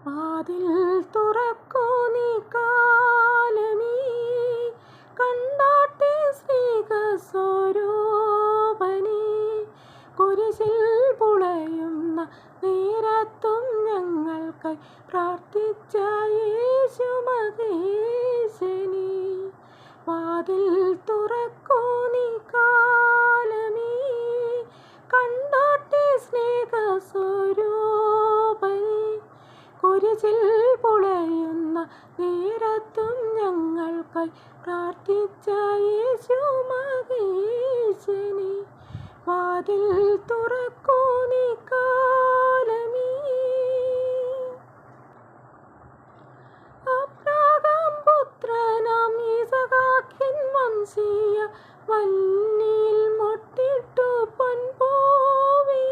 വാതിൽ തുറക്കൂ നീ കാലമേ, കണ്ടാട്ടെ സ്നേഹസ്വരൂപനേ. കുരിശിൽ പുളയുന്ന നേരത്തും ഞങ്ങൾക്കായി പ്രാർത്ഥിച്ച യേശു മഹേശനേ. വാതിൽ തുറക്കൂ നീ കാലമേ, കണ്ടാട്ടെ സ്നേഹസ്വരൂപനേ. കുരിശിൽ പുളയുന്ന നേരത്തും ഞങ്ങൾക്കായി പ്രാർത്ഥിച്ച യേശു മഹേശനേ. വാതിൽ തുറക്കൂ നീ കാലമേ. അബ്രാഹാം പുത്രനാം യിസ്ഹാക്കിൻ വംശീയ വല്ലിയിൽ മൊട്ടിട്ടു പൊൻപൂവി.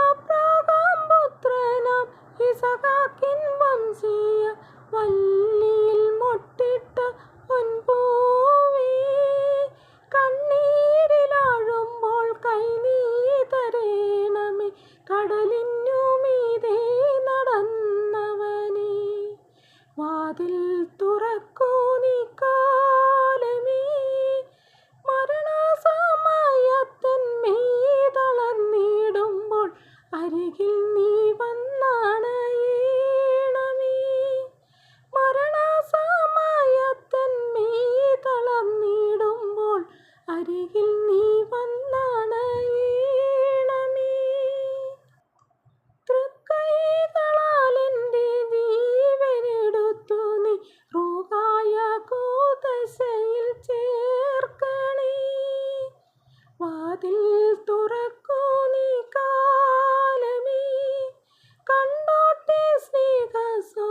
അബ്രാഹാം പുത്രനാം യിസ്ഹാക്കിൻ വംശീയ വല്ലിയിൽ മൊട്ടിട്ട പൊൻപൂവി. കണ്ണീരിലാഴുമ്പോൾ കൈ നീ തരേണമേ, കടലിനു മീതെ നടന്നവനേ. വാതിൽ തുറക്കൂ നീ കാലമേ, മരണസമയത്തന്മേൽ തളർന്നിടുമ്പോൾ അരികിൽ നീ വന്നണയേണമേ. മരണസമയത്തന്മേൽ തളർന്നിടുമ്പോൾ അരികിൽ നീ വന്നണയേണമേ. തൃക്കൈകളാൽ എൻ്റെ ജീവനെടുത്തു നീ റൂഹായ കൂദശയിൽ ചേർക്കണേ. വാതിൽ തുറക്കൂ നീ കാലമേ, കണ്ടോട്ടെ സ്നേഹസ്വരൂപനേ.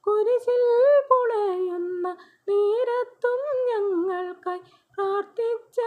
കുരിശിൽ പുളയുന്ന നേരത്തും ഞങ്ങൾക്കായി പ്രാർത്ഥിച്ച